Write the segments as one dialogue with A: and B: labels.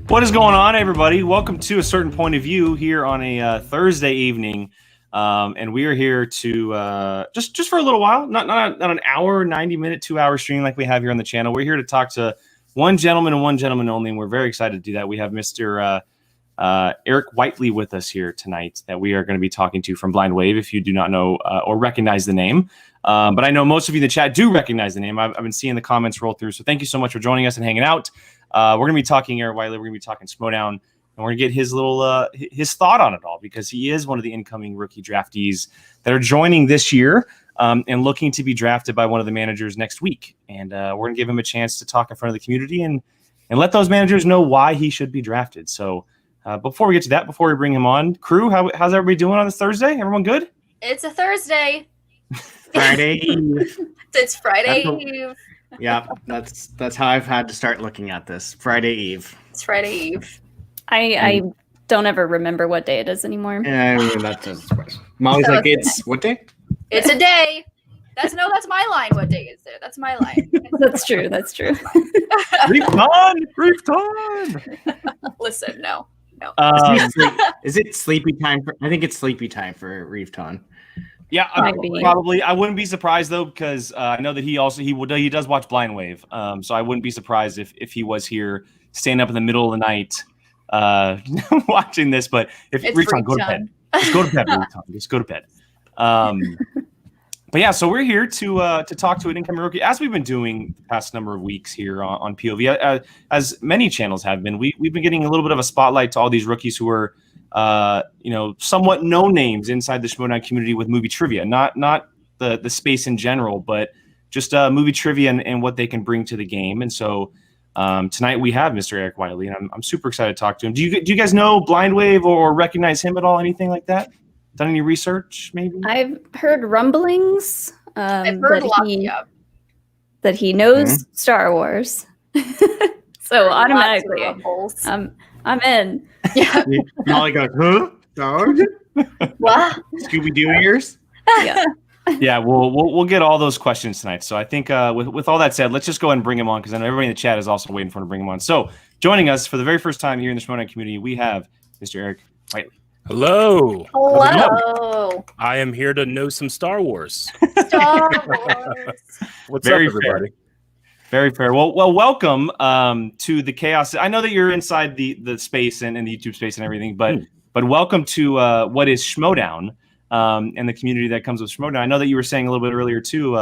A: What is going on, everybody? Welcome to A Certain Point of View here on a Thursday evening, and we are here to just for a little while, not an hour, 90-minute, 2-hour stream like we have here on the channel. We're here to talk to one gentleman and one gentleman only, and we're very excited to do that. We have Mr. Eric Whiteley with us here tonight that we are going to be talking to from Blind Wave, if you do not know or recognize the name. But I know most of you in the chat do recognize the name. I've been seeing the comments roll through, so thank you so much for joining us and hanging out. We're going to be talking Eric Whiteley. We're going to be talking Schmoedown, and we're going to get his little his thought on it all, because he is one of the incoming rookie draftees that are joining this year and looking to be drafted by one of the managers next week. And we're going to give him a chance to talk in front of the community and let those managers know why he should be drafted. So before we get to that, before we bring him on, crew, how's everybody doing on this Thursday? Everyone good?
B: It's a Thursday.
C: Friday Eve.
B: It's Friday Eve.
C: Yeah, that's how I've had to start looking at this. Friday Eve.
B: It's Friday Eve.
D: I don't ever remember what day it is anymore.
C: Yeah, I mean, that's just Molly's like, it's what day?
B: It's a day. That's my line. What day is it? That's my line.
D: That's true. That's true.
A: Brief time.
B: Listen, no.
C: Is it sleepy time? I think it's sleepy time for Reefton.
A: Yeah, probably. I wouldn't be surprised though, because I know that he does watch Blind Wave. So I wouldn't be surprised if he was here, staying up in the middle of the night, watching this. But if Reefton, go to bed. Just go to bed, Reefton. Just go to bed. But yeah, so we're here to talk to an incoming rookie, as we've been doing the past number of weeks here on POV, as many channels have been. We've been getting a little bit of a spotlight to all these rookies who are somewhat known names inside the Schmoedown community with movie trivia, not the space in general, but just movie trivia and what they can bring to the game. And so tonight we have Mr. Eric Whiteley, and I'm super excited to talk to him. Do you guys know Blind Wave or recognize him at all? Anything like that? Done any research? Maybe
D: I've heard rumblings.
B: I've heard
D: that he knows Star Wars, so automatically I'm in.
B: Yeah.
C: Molly goes, huh? Star Wars?
B: What?
C: Scooby-Doo ears?
D: Yeah.
A: Yeah, we'll get all those questions tonight. So I think with all that said, let's just go ahead and bring him on, because I know everybody in the chat is also waiting for him to bring him on. So joining us for the very first time here in the Schmoedown community, we have Mr. Eric Whiteley.
E: Hello.
B: Hello.
E: I am here to know some Star Wars.
B: Star Wars.
E: What's
A: Very
E: up, everybody?
A: Very fair. Well, welcome to the chaos. I know that you're inside the space and the YouTube space and everything, but welcome to what is Schmoedown and the community that comes with Schmoedown. I know that you were saying a little bit earlier too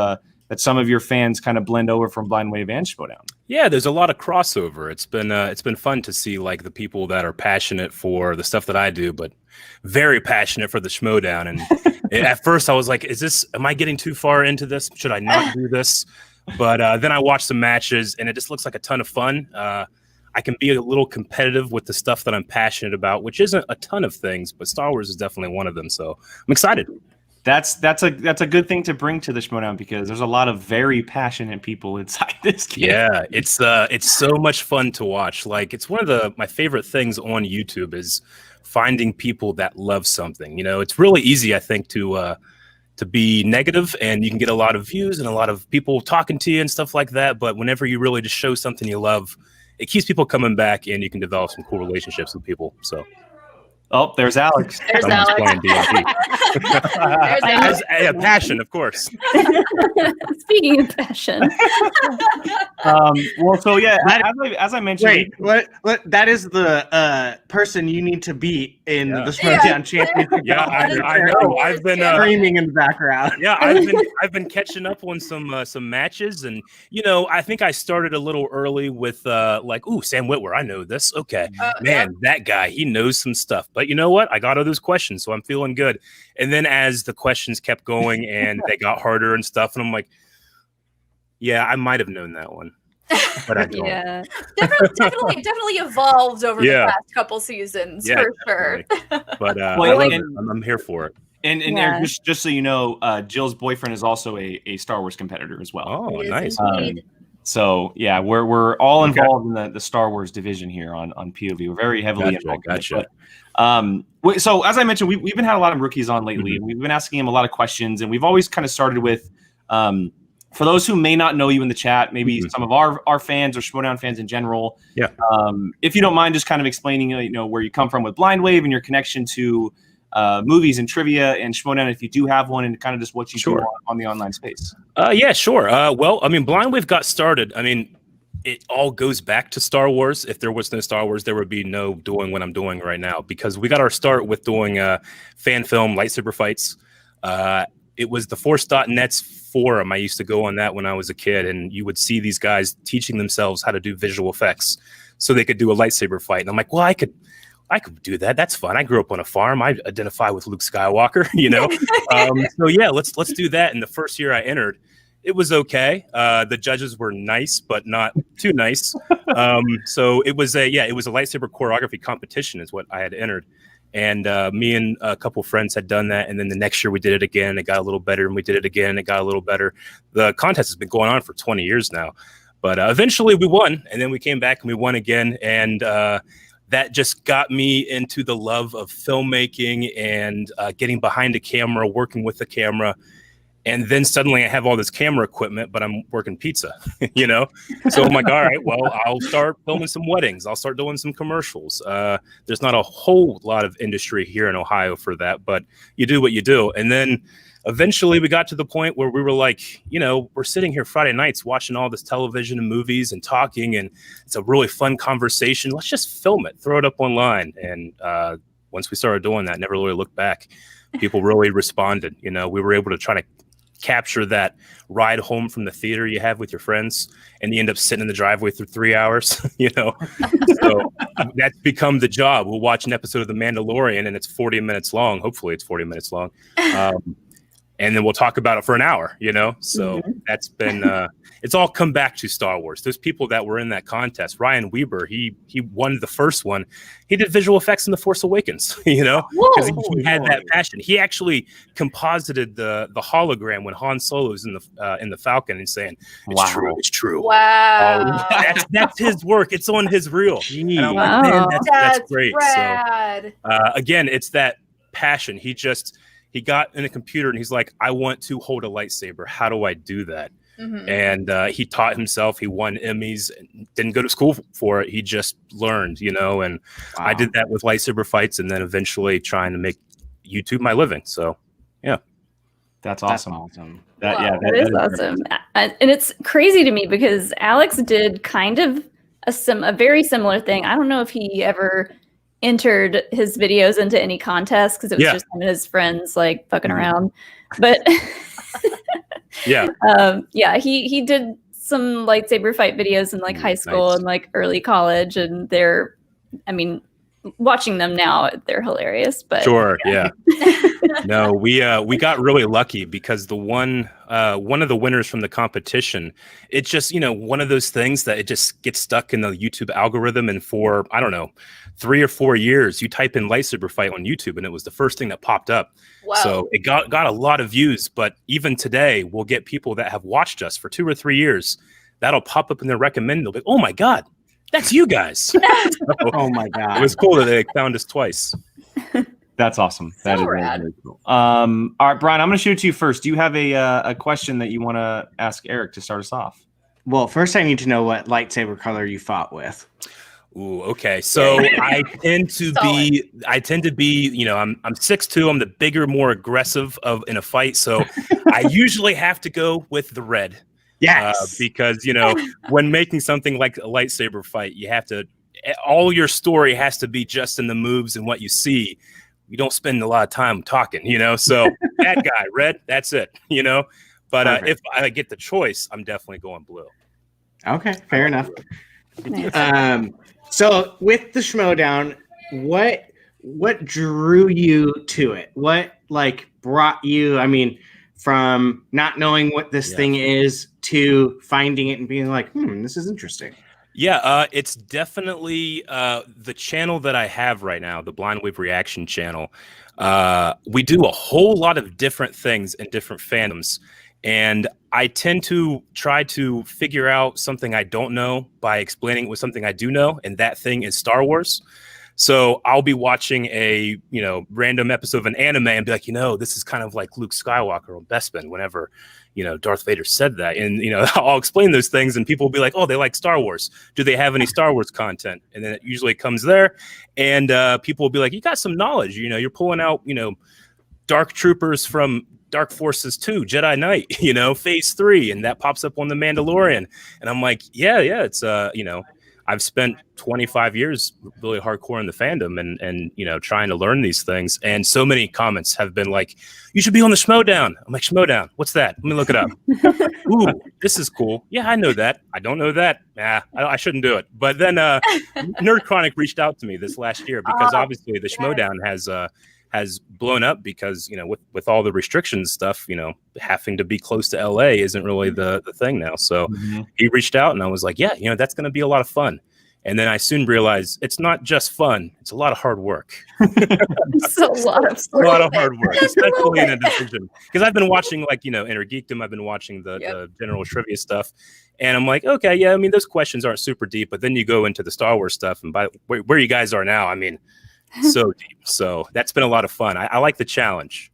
A: that some of your fans kind of blend over from Blind Wave and Schmoedown. Yeah,
E: there's a lot of crossover. It's been fun to see like the people that are passionate for the stuff that I do, but very passionate for the Schmoedown. And at first I was like, am I getting too far into this? Should I not do this? But then I watched some matches, and it just looks like a ton of fun. I can be a little competitive with the stuff that I'm passionate about, which isn't a ton of things, but Star Wars is definitely one of them. So I'm excited.
A: That's a good thing to bring to the Schmoedown, because there's a lot of very passionate people inside this game.
E: Yeah, it's so much fun to watch. Like, it's one of my favorite things on YouTube is finding people that love something. You know, it's really easy, I think, to be negative, and you can get a lot of views and a lot of people talking to you and stuff like that. But whenever you really just show something you love, it keeps people coming back, and you can develop some cool relationships with people. So.
A: Oh, there's Alex.
B: There's Alex.
E: Playing D&D. There's passion, of course.
D: Speaking of passion.
A: Well, so yeah, as I mentioned.
C: Wait, what? That is the person you need to beat in the Schmoedown Championship.
E: Yeah, I know. I've been
C: screaming in the background.
E: Yeah, I've been catching up on some matches, and I think I started a little early with Sam Witwer. I know this. Okay, that guy, he knows some stuff. But you know what? I got all those questions, so I'm feeling good. And then as the questions kept going and they got harder and stuff, and I'm like, yeah, I might have known that one. But I don't.
D: Yeah.
B: Definitely evolved over the past couple seasons, for sure.
E: But I'm here for it.
A: And Eric, just so you know, Jill's boyfriend is also a Star Wars competitor as well.
E: Oh, nice.
A: So yeah, we're all involved in the Star Wars division here on POV. We're very heavily involved.
E: Gotcha.
A: So as I mentioned, we've been had a lot of rookies on lately, and we've been asking him a lot of questions, and we've always kind of started with for those who may not know you in the chat, maybe some of our fans or Schmoedown fans in general, if you don't mind just kind of explaining, where you come from with Blind Wave and your connection to movies and trivia and Schmoedown, if you do have one, and kind of just what you do on the online space.
E: Yeah, sure. Well, I mean, Blind Wave got started. I mean, it all goes back to Star Wars. If there was no Star Wars, there would be no doing what I'm doing right now, because we got our start with doing fan film lightsaber fights. It was the Force.net's forum. I used to go on that when I was a kid, and you would see these guys teaching themselves how to do visual effects so they could do a lightsaber fight. And I'm like, well, I could do that. That's fun. I grew up on a farm. I identify with Luke Skywalker, So yeah, let's do that. And the first year I entered, it was okay. The judges were nice, but not too nice. So it was a lightsaber choreography competition is what I had entered. And me and a couple friends had done that. And then the next year we did it again. It got a little better. And we did it again. And it got a little better. The contest has been going on for 20 years now. But eventually we won. And then we came back and we won again. And that just got me into the love of filmmaking and getting behind a camera, working with the camera. And then suddenly I have all this camera equipment, but I'm working pizza, So I'm like, all right, well, I'll start filming some weddings. I'll start doing some commercials. There's not a whole lot of industry here in Ohio for that, but you do what you do. And then eventually we got to the point where we were like, we're sitting here Friday nights watching all this television and movies and talking, and it's a really fun conversation. Let's just film it, throw it up online. And once we started doing that, never really looked back. People really responded. We were able to try to capture that ride home from the theater you have with your friends, and you end up sitting in the driveway for 3 hours, So that's become the job. We'll watch an episode of The Mandalorian and it's 40 minutes long. Hopefully it's 40 minutes long. And then we'll talk about it for an hour, So that's been, it's all come back to Star Wars. There's people that were in that contest. Ryan Weber, he won the first one. He did visual effects in The Force Awakens, because he had that passion. He actually composited the hologram when Han Solo is in the Falcon and saying, "It's true, it's true."
B: Wow,
E: that's his work. It's on his reel. And I'm like, man, that's great.
B: Rad.
E: So again, it's that passion. He got in a computer and he's like, I want to hold a lightsaber. How do I do that? And he taught himself. He won Emmys and didn't go to school for it. He just learned, and I did that with lightsaber fights, and then eventually trying to make YouTube my living. So, yeah.
A: That's awesome.
D: That is awesome. And it's crazy to me because Alex did kind of a very similar thing. I don't know if he ever entered his videos into any contests because it was just him and his friends like fucking around, but he did some lightsaber fight videos in like high school and like early college, and watching them now, they're hilarious. But
E: No, we got really lucky because the one of the winners from the competition, it's just one of those things that it just gets stuck in the YouTube algorithm, and for I don't know 3 or 4 years you type in lightsaber fight on YouTube and it was the first thing that popped up.
B: Wow.
E: So it got a lot of views, but even today we'll get people that have watched us for 2 or 3 years that'll pop up in their recommend. They'll be, oh my god, that's you guys. So,
C: oh my god,
E: it was cool that they found us twice.
A: That's awesome. That is
B: rad.
A: very cool. All right, Brian, I'm going to shoot it to you first. Do you have a question that you want to ask Eric to start us off?
C: Well, first I need to know what lightsaber color you fought with.
E: Ooh, okay. So I tend to be, I'm 6'2". I'm the bigger, more aggressive in a fight. So I usually have to go with the red.
C: Yes.
E: Because, when making something like a lightsaber fight, you have to, all your story has to be just in the moves and what you see. You don't spend a lot of time talking, so that guy, red, that's it, But if I get the choice, I'm definitely going blue.
C: Okay, fair enough. So with the Schmoedown, what drew you to it? What brought you, from not knowing what this thing is to finding it and being like, this is interesting?
E: Yeah, it's definitely the channel that I have right now, the Blind Wave Reaction channel. We do a whole lot of different things in different fandoms. And I tend to try to figure out something I don't know by explaining it with something I do know. And that thing is Star Wars. So I'll be watching a, random episode of an anime and be like, this is kind of like Luke Skywalker or Bespin whenever, Darth Vader said that. And, I'll explain those things and people will be like, oh, they like Star Wars. Do they have any Star Wars content? And then it usually comes there. And people will be like, you got some knowledge. You're pulling out, Dark Troopers from Dark Forces 2, Jedi Knight, Phase 3. And that pops up on The Mandalorian. And I'm like, yeah, it's, I've spent 25 years really hardcore in the fandom and trying to learn these things. And so many comments have been like, you should be on the Schmoedown. I'm like, Schmoedown, what's that? Let me look it up. Ooh, this is cool. Yeah, I know that. I don't know that. I shouldn't do it. But then Nerd Chronic reached out to me this last year because obviously the Schmoedown has blown up because, with all the restrictions stuff, having to be close to LA isn't really the thing now. So he reached out and I was like, yeah, that's going to be a lot of fun. And then I soon realized it's not just fun. It's a lot of hard work.
D: It's a lot of
E: hard work, especially in a decision. Because I've been watching Inner Geekdom. I've been watching the general trivia stuff. And I'm like, okay, yeah, I mean, those questions aren't super deep. But then you go into the Star Wars stuff and where you guys are now, I mean, so deep. So that's been a lot of fun. I like the challenge.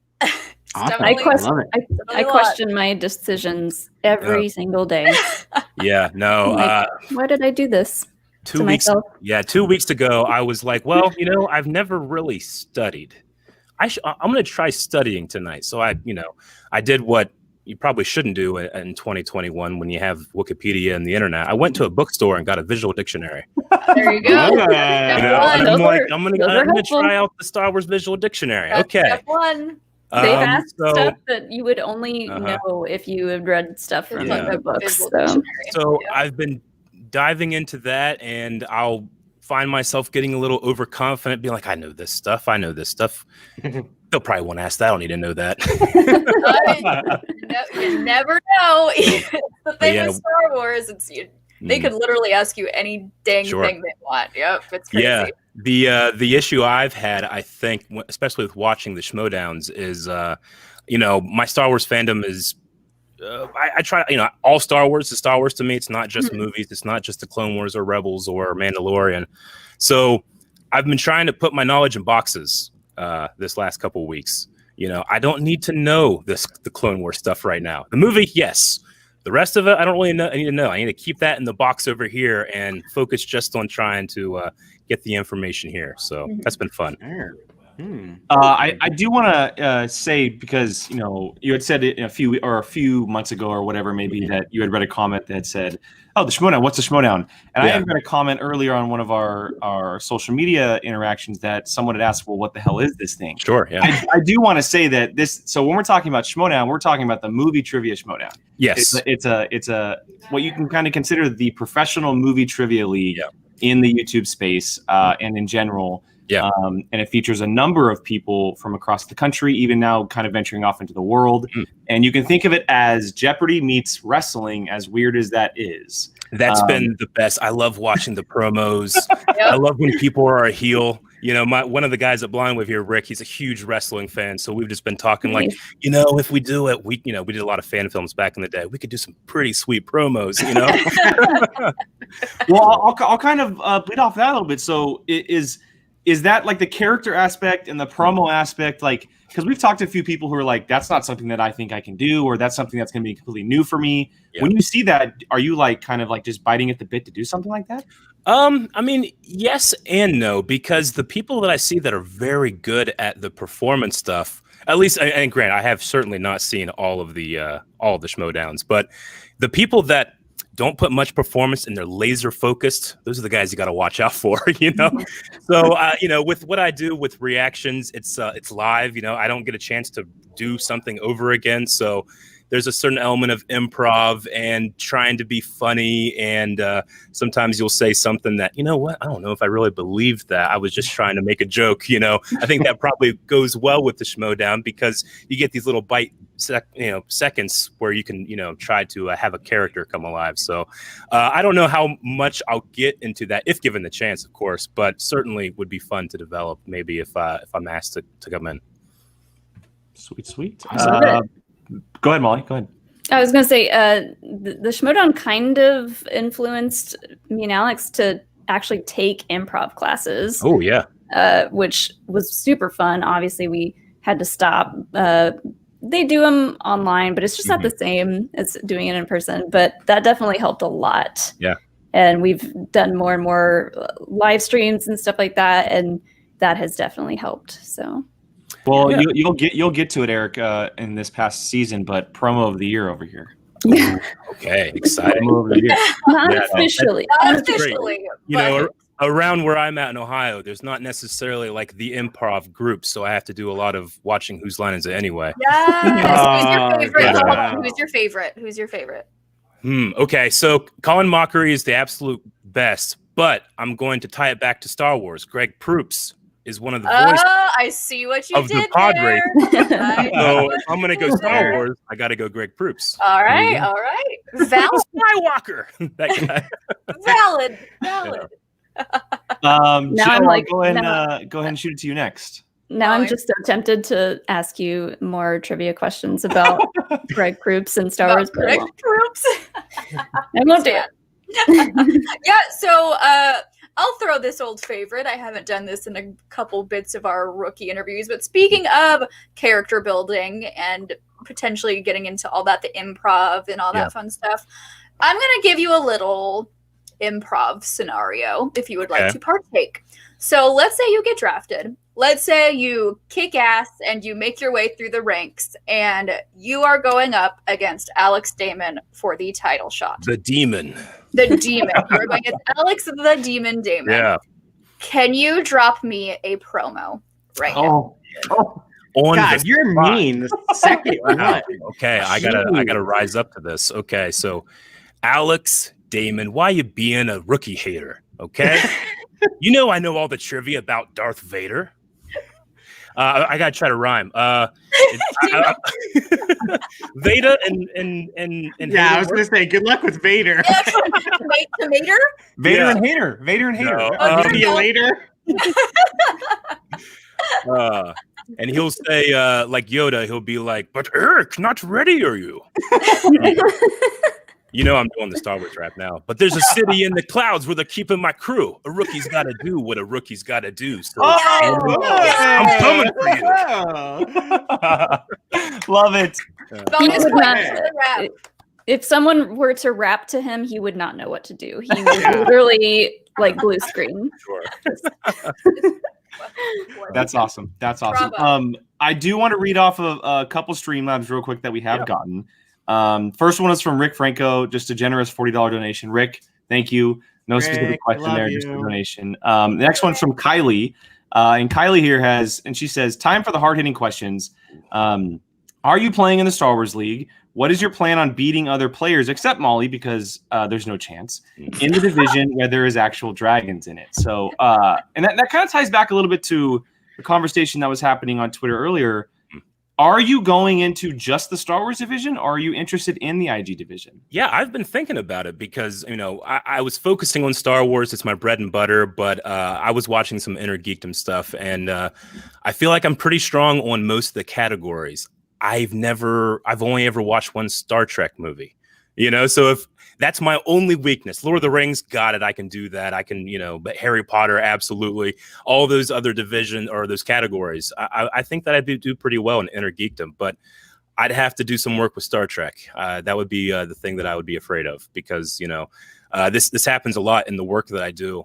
C: Awesome.
D: I question my decisions every single day.
E: Yeah, no.
D: Why did I do this?
E: 2 weeks. Yeah, 2 weeks ago, I was like, well, I've never really studied. I'm going to try studying tonight. So I did what you probably shouldn't do in 2021 when you have Wikipedia and the internet. I went to a bookstore and got a visual dictionary.
B: There you go.
E: I'm going to try out the Star Wars visual dictionary. Okay.
B: Step one.
D: They've asked stuff that you would only know if you had read stuff from the books.
E: So I've been diving into that, and I'll find myself getting a little overconfident, being like, I know this stuff. They'll probably won't ask that. I don't need to know that.
B: You never know. The thing with Star Wars, they could literally ask you any dang thing they want. Yep, it's crazy.
E: Yeah, the issue I've had, I think, especially with watching the Schmoedowns, is my Star Wars fandom is. I try, all Star Wars is Star Wars to me. It's not just movies. It's not just the Clone Wars or Rebels or Mandalorian. So I've been trying to put my knowledge in boxes this last couple of weeks. I don't need to know the Clone Wars stuff right now. The movie, yes. The rest of it, I don't really know. I need to know. I need to keep that in the box over here and focus just on trying to get the information here. So that's been fun.
A: I do want to say, because you had said it a few months ago or whatever, maybe, that you had read a comment that said, "Oh, the Schmoedown. What's the Schmoedown?" And I had read a comment earlier on one of our social media interactions that someone had asked, "Well, what the hell is this thing?"
E: Sure. Yeah.
A: I do want to say that this. So when we're talking about Schmoedown, we're talking about the movie trivia Schmoedown.
E: Yes.
A: It's a what you can kind of consider the professional movie trivia league in the YouTube space and in general.
E: Yeah.
A: And it features a number of people from across the country, even now kind of venturing off into the world. And you can think of it as Jeopardy meets wrestling, as weird as that is.
E: That's been the best. I love watching the promos. I love when people are a heel. One of the guys at Blind with here, Rick, he's a huge wrestling fan. So we've just been talking like, if we do it, we did a lot of fan films back in the day. We could do some pretty sweet promos,
A: Well, I'll kind of bleed off that a little bit. So is that like the character aspect and the promo aspect, like, because we've talked to a few people who are like, that's not something that I think I can do, or that's something that's going to be completely new for me. When you see that, are you like kind of like just biting at the bit to do something like that?
E: I mean, yes and no, because the people that I see that are very good at the performance stuff, at least, and granted, I have certainly not seen all of the Schmoedowns, but the people that don't put much performance and they're laser focused, those are the guys you got to watch out for, So, with what I do with reactions, it's live, I don't get a chance to do something over again. So there's a certain element of improv and trying to be funny. And sometimes you'll say something that, what, I don't know if I really believed that. I was just trying to make a joke. I think that probably goes well with the Schmoedown because you get these little seconds where you can, try to have a character come alive. So I don't know how much I'll get into that if given the chance, of course, but certainly would be fun to develop maybe if I'm asked to come in.
A: Sweet. Go ahead, Molly. Go ahead.
D: I was going to say the Schmoedown kind of influenced me and Alex to actually take improv classes.
E: Oh yeah.
D: Which was super fun. Obviously, we had to stop. They do them online, but it's just not the same as doing it in person. But that definitely helped a lot.
E: Yeah.
D: And we've done more and more live streams and stuff like that, and that has definitely helped. So,
A: well, you'll get to it, Eric, in this past season. But promo of the year over here.
E: Okay, exciting.
A: Promo of the year.
D: Not officially.
B: Not officially.
E: You know, around where I'm at in Ohio, there's not necessarily like the improv group, so I have to do a lot of watching Whose Line Is It Anyway.
B: Yes. Who's your favorite?
C: Yeah.
B: Who's your favorite? Who's your favorite?
E: Okay, so Colin Mockery is the absolute best, but I'm going to tie it back to Star Wars. Greg Proops is one of the voices
B: I see what you
E: of
B: did
E: the pod
B: there.
E: race.
B: I
E: So
B: see
E: if I'm going to
B: what
E: go
B: you
E: Star
B: did.
E: Wars, I got to go Greg Proops.
B: All right, all right.
E: Skywalker. That guy.
B: Valid.
D: Now
A: Jill,
D: I'm like,
A: go ahead and shoot it to you next.
D: Now I'm just so tempted to ask you more trivia questions about Greg Proops and Star Wars.
B: Greg Proops.
D: I won't do it.
B: Yeah, so I'll throw this old favorite. I haven't done this in a couple bits of our rookie interviews, but speaking of character building and potentially getting into all that, the improv and all that fun stuff, I'm going to give you a little improv scenario if you would like to partake. So let's say you get drafted. Let's say you kick ass and you make your way through the ranks and you are going up against Alex Damon for the title shot.
E: The demon.
B: The demon. You're going against Alex the Demon Damon.
E: Yeah.
B: Can you drop me a promo right now?
E: On
C: God,
E: the
C: you're
E: spot.
C: mean. The second one.
E: Okay, I gotta rise up to this. Okay, so Alex Damon, why you being a rookie hater? Okay, you know I know all the trivia about Darth Vader. I gotta try to rhyme. Vader and
C: Yeah, I was gonna say good luck with Vader.
B: Tomato?
A: Vader and Hater. Vader and Hater.
E: No,
C: See you later.
E: And he'll say, like Yoda, he'll be like, "But Eric, not ready, are you?" You know I'm doing the Star Wars rap now. But there's a city in the clouds where they're keeping my crew. A rookie's got to do what a rookie's got to do. So I'm coming for you.
A: Love it.
B: Bonus
D: would
B: point
D: not-
B: for the rap.
D: If someone were to rap to him, he would not know what to do. He would literally like blue screen.
E: Sure.
A: That's awesome. That's awesome.
B: Bravo.
A: I do want to read off of a couple Streamlabs real quick that we have gotten. First one is from Rick Franco, just a generous $40 donation. Rick, thank you. No specific
C: Rick,
A: question
C: love
A: there,
C: you.
A: just a donation. The next one's from Kylie. And Kylie here she says, time for the hard-hitting questions. Are you playing in the Star Wars League? What is your plan on beating other players, except Molly, because there's no chance, in the division where there is actual dragons in it? So, and that kind of ties back a little bit to the conversation that was happening on Twitter earlier. Are you going into just the Star Wars division, or are you interested in the IG division?
E: Yeah, I've been thinking about it because, you know, I was focusing on Star Wars. It's my bread and butter, but I was watching some Inner Geekdom stuff, and I feel like I'm pretty strong on most of the categories. I've only ever watched one Star Trek movie, you know, so if that's my only weakness, Lord of the Rings, got it. I can do that. I can, you know, but Harry Potter, absolutely. All those other division or those categories, I think that I'd do pretty well in Inner Geekdom, but I'd have to do some work with Star Trek. That would be the thing that I would be afraid of because, you know, this happens a lot in the work that I do.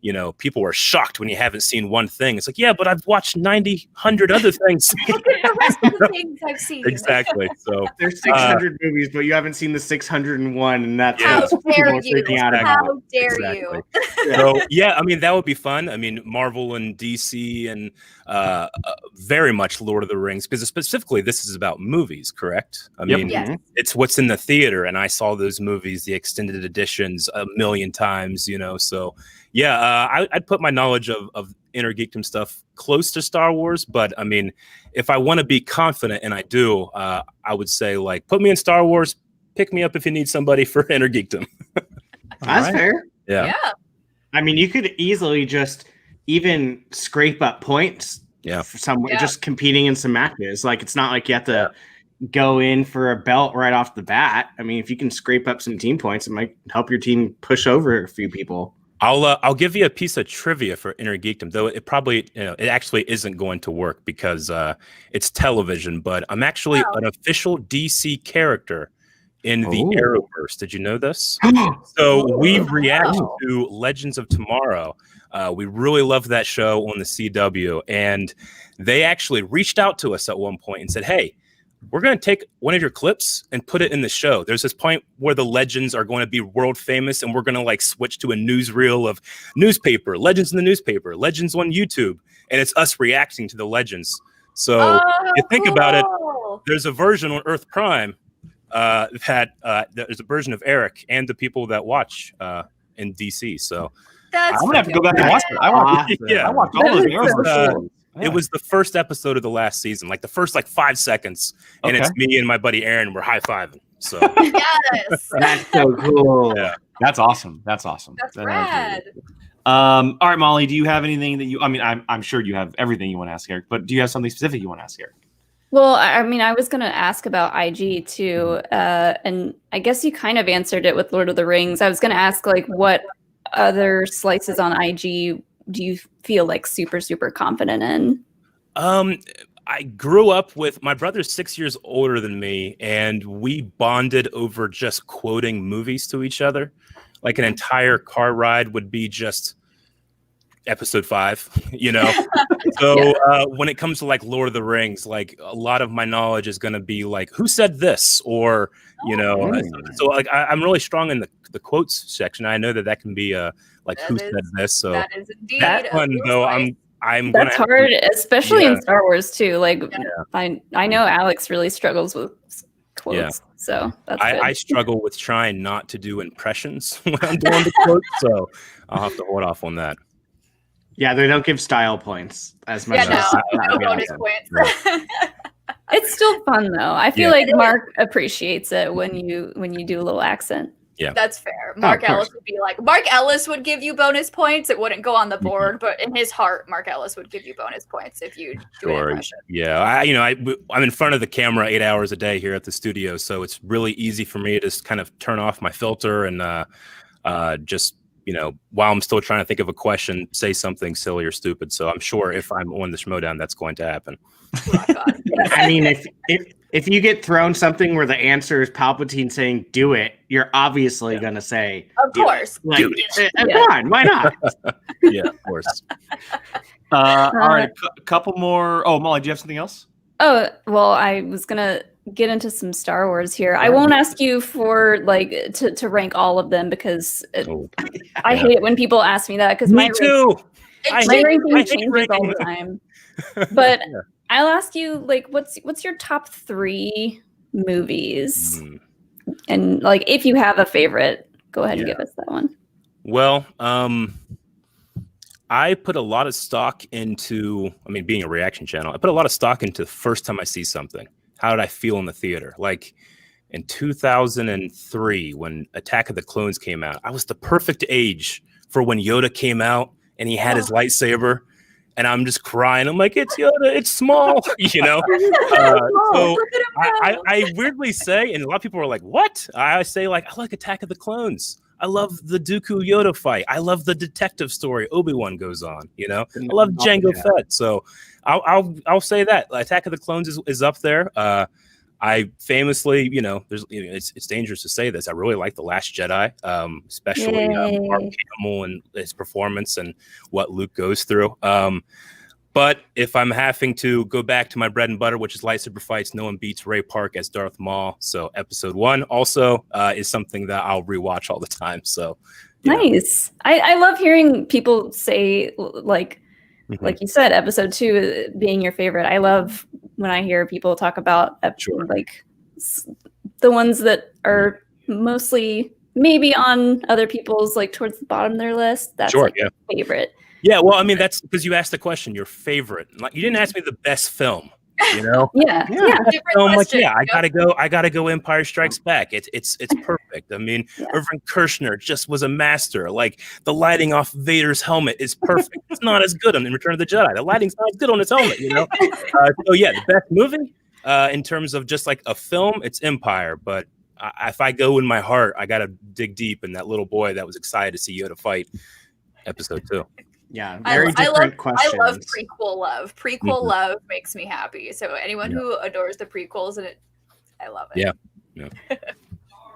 E: You know, people are shocked when you haven't seen one thing. It's like, yeah, but I've watched 90, 100 other things.
B: Look at the rest of the things I've seen.
E: Exactly. So
C: There's 600 movies, but you haven't seen the 601, and that's
B: How
C: what
B: dare
C: people are
B: you?
C: freaking out about.
B: How dare
E: Exactly.
B: you?
E: So yeah, I mean that would be fun. I mean Marvel and DC and very much Lord of the Rings because specifically this is about movies, correct? I mean
B: Yes.
E: it's what's in the theater, and I saw those movies, the extended editions, 1,000,000 times. You know, so yeah, I'd put my knowledge of Inner Geekdom stuff close to Star Wars, but I mean, if I want to be confident, and I do, I would say like put me in Star Wars. Pick me up if you need somebody for Inner Geekdom.
C: That's fair.
E: Yeah.
C: I mean, you could easily just even scrape up points for somewhere,
B: Yeah.
C: just competing in some matches. Like, it's not like you have to go in for a belt right off the bat. I mean, if you can scrape up some team points, it might help your team push over a few people.
E: I'll give you a piece of trivia for Inner Geekdom, though it probably it actually isn't going to work because it's television. But I'm actually an official DC character in the Arrowverse. Did you know this? So we react to Legends of Tomorrow. We really love that show on the CW, and they actually reached out to us at one point and said, "Hey, we're going to take one of your clips and put it in the show." There's this point where the legends are going to be world famous, and we're going to like switch to a newsreel of newspaper, legends in the newspaper, legends on YouTube, and it's us reacting to the legends. So if you think about it, there's a version on Earth Prime there's a version of Eric and the people that watch in DC. So
B: I'm
A: gonna have to go back and watch it. I watched all those Arrowverse.
E: It was the first episode of the last season, like the first 5 seconds, and it's me and my buddy Aaron. We're high fiving. So
B: yes,
C: that's so cool.
E: Yeah,
A: that's awesome. That's awesome.
B: That's rad.
A: All right, Molly, do you have anything that you? I mean, I'm sure you have everything you want to ask Eric, but do you have something specific you want to ask Eric?
D: Well, I mean, I was going to ask about IG too, and I guess you kind of answered it with Lord of the Rings. I was going to ask what other slices on IG do you feel super confident in?
E: I grew up with my brother's 6 years older than me, and we bonded over just quoting movies to each other. Like an entire car ride would be just episode 5, So when it comes to Lord of the Rings, a lot of my knowledge is going to be who said this, or so I'm really strong in the quotes section. I know that can be who said this. So
B: that is indeed
E: that one though, I'm
D: that's hard, especially in Star Wars too. I know Alex really struggles with quotes.
E: Yeah.
D: So that's
E: I struggle with trying not to do impressions when I'm doing the quotes, so I'll have to hold off on that.
C: Yeah, they don't give style points as much.
B: No bonus points.
D: It's still fun though. I feel like Mark appreciates it when you do a little accent.
E: Yeah,
B: that's fair. Mark Ellis would be Mark Ellis would give you bonus points. It wouldn't go on the board, but in his heart, Mark Ellis would give you bonus points if you do an impression.
E: Yeah, I'm in front of the camera 8 hours a day here at the studio, so it's really easy for me to just kind of turn off my filter and just while I'm still trying to think of a question, say something silly or stupid. So I'm sure if I'm on the Schmoedown, that's going to happen.
C: I mean, if you get thrown something where the answer is Palpatine saying "do it," you're obviously going to say,
B: "Of course."
C: Come on, why not?
E: Yeah, of course.
A: All right, a couple more. Oh, Molly, do you have something else?
D: Oh, well, I was gonna get into some Star Wars here. I won't ask you for to rank all of them because I hate it when people ask me that because my ranking changes all the time. But I'll ask you what's your top 3 movies? And if you have a favorite, go ahead and give us that one.
E: Well, I put a lot of stock into, being a reaction channel, I put a lot of stock into the first time I see something. How did I feel in the theater? In 2003, when Attack of the Clones came out, I was the perfect age for when Yoda came out and he had his lightsaber. And I'm just crying. I'm like, it's Yoda, it's small, So I weirdly say, and a lot of people are like, what? I say, I like Attack of the Clones. I love the Dooku Yoda fight. I love the detective story Obi-Wan goes on. I love Jango Fett. So I'll say that Attack of the Clones is up there. I famously, it's dangerous to say this. I really like The Last Jedi, especially Mark Hamill and his performance and what Luke goes through. But if I'm having to go back to my bread and butter, which is lightsaber fights, no one beats Ray Park as Darth Maul. So episode 1 also is something that I'll rewatch all the time. So
D: nice. I love hearing people say like you said, episode 2 being your favorite. I love when I hear people talk about the ones that are mostly maybe on other people's towards the bottom of their list. That's favorite.
E: Yeah, well, that's because you asked the question, your favorite. You didn't ask me the best film.
D: Yeah.
E: So I'm I gotta go Empire Strikes Back. It's perfect. Irvin Kershner just was a master. The lighting off Vader's helmet is perfect. It's not as good on Return of the Jedi. The lighting's not as good on his helmet, So yeah, the best movie in terms of just a film, it's Empire. But if I go in my heart, I gotta dig deep in that little boy that was excited to see Yoda fight. episode too.
C: Yeah, very different questions.
B: I love prequel love. Prequel love makes me happy. So anyone who adores the prequels, I love it.
E: Yeah.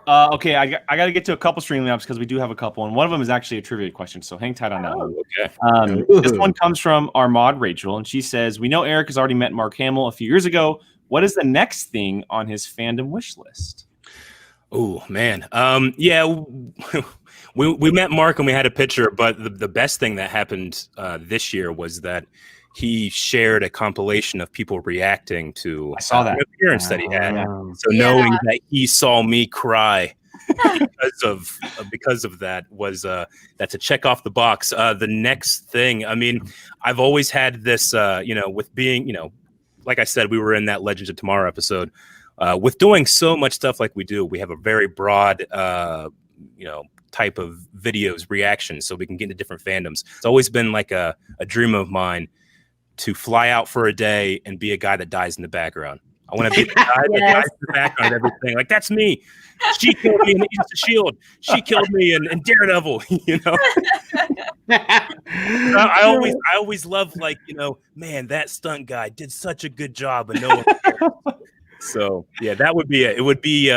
A: Okay, I got to get to a couple Streamlabs because we do have a couple, and one of them is actually a trivia question. So hang tight on that one.
E: Okay.
A: This one comes from our mod Rachel, and she says, "We know Eric has already met Mark Hamill a few years ago. What is the next thing on his fandom wish list?"
E: Oh man, we met Mark and we had a picture, but the best thing that happened this year was that he shared a compilation of people reacting to
A: I saw that
E: an appearance that he had. So
B: Yeah.
E: knowing that he saw me cry because of that was that's a check off the box. The next thing, I mean, I've always had this, with being, like I said, we were in that Legends of Tomorrow episode. With doing so much stuff like we do, we have a very broad, type of videos, reactions, so we can get into different fandoms. It's always been like a dream of mine to fly out for a day and be a guy that dies in the background. I want to be the guy that dies in the background of everything. Like, that's me. She killed me in Agents of S.H.I.E.L.D. She killed me in Daredevil, I always love, like, man, that stunt guy did such a good job and no one cared. So yeah, that would be it. It would be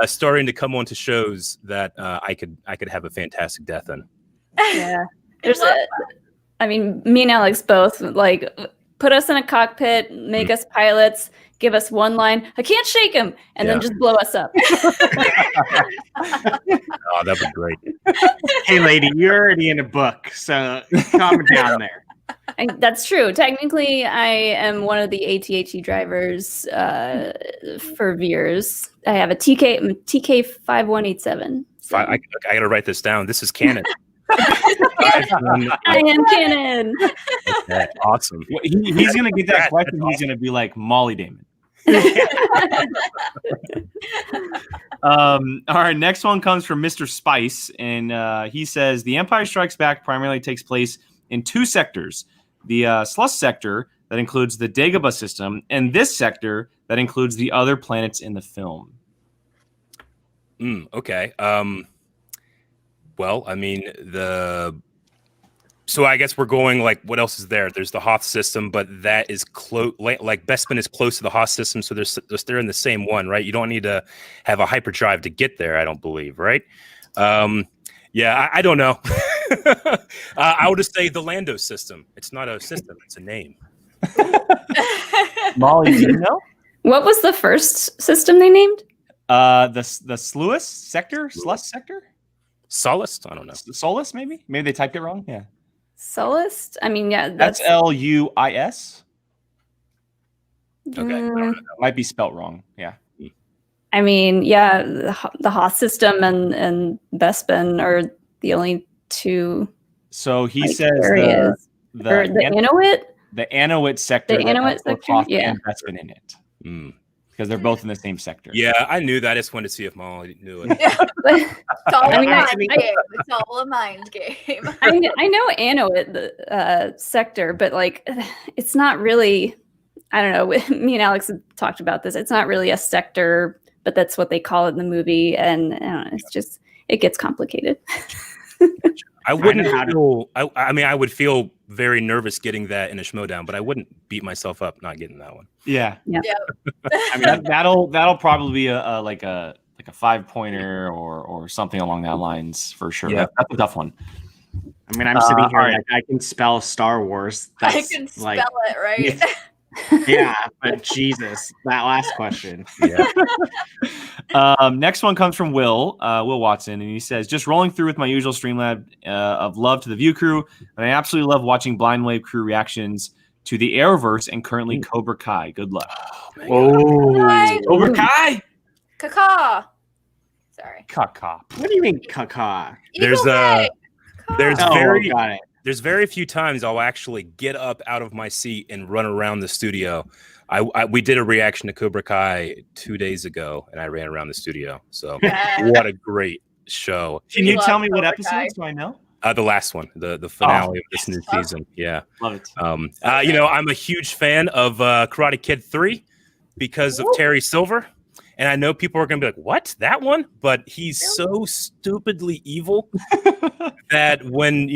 E: starting to come onto shows that I could have a fantastic death in.
D: Yeah, me and Alex both like put us in a cockpit, make us pilots, give us one line, "I can't shake him," and then just blow us up.
E: Oh, that'd be great.
C: Hey, lady, you're already in a book, so calm down there.
D: That's true. Technically, I am one of the ATHE drivers for Veers. I have a TK 5187. So.
E: I got to write this down. This is canon.
D: I am canon.
E: Okay, awesome.
A: Well, he's gonna get that question. He's gonna be like Molly Damon. All right, next one comes from Mr. Spice, and he says The Empire Strikes Back primarily takes place in two sectors: the Sluss sector that includes the Dagobah system, and this sector that includes the other planets in the film.
E: Okay. Well, I mean, so I guess we're going like, what else is there? There's the Hoth system, but that is close. Like Bespin is close to the Hoth system, so they're in the same one, right? You don't need to have a hyperdrive to get there, I don't believe, right? Yeah, I don't know. I would just say the Lando system. It's not a system; it's a name.
A: Molly, do you know?
D: What was the first system they named?
A: The Sluss sector, Sluss sector.
E: Solace? I don't know.
A: Solus, maybe? Maybe they typed it wrong. Yeah.
D: Solist? I mean, yeah.
A: That's LUIS.
E: Okay.
A: Might be spelt wrong. Yeah.
D: I mean, yeah, the Hoth system and Bespin are the only two.
A: So he says the
D: Anowit?
A: The Anowit sector.
D: The Anowit sector?
A: Hoth
D: yeah.
A: and Bespin in it. Because they're both in the same sector.
E: Yeah, I knew that. I just wanted to see if Molly knew it.
B: It's all a mind game. It's all a mind game.
D: I know Anowit, the sector, but like, it's not really. I don't know. Me and Alex have talked about this. It's not really a sector, but that's what they call it in the movie, and it's just it gets complicated.
E: I wouldn't feel. I would feel very nervous getting that in a Schmoedown, but I wouldn't beat myself up not getting that one.
A: Yeah. I mean, that'll probably be a 5-pointer or something along that lines for sure.
E: Yeah.
A: That's a tough one.
C: I mean, I'm sitting here like I can spell Star Wars.
B: I can spell it, right?
C: Yeah, but Jesus, that last question.
E: Yeah.
A: Next one comes from Will Watson, and he says, "Just rolling through with my usual Streamlab of love to the View crew, and I absolutely love watching Blind Wave crew reactions to the Arrowverse and currently Cobra Kai. Good luck."
C: Cobra Kai.
B: Caca. Sorry.
A: Caca.
C: What do you mean, caca?
E: There's very few times I'll actually get up out of my seat and run around the studio. We did a reaction to Cobra Kai 2 days ago, and I ran around the studio. So what a great show!
A: Can you tell me what episode so I know?
E: The last one, the finale of this new season. Yeah,
A: love it.
E: I'm a huge fan of Karate Kid 3 because of Terry Silver. And I know people are going to be like, what? That one? But he's so stupidly evil that when,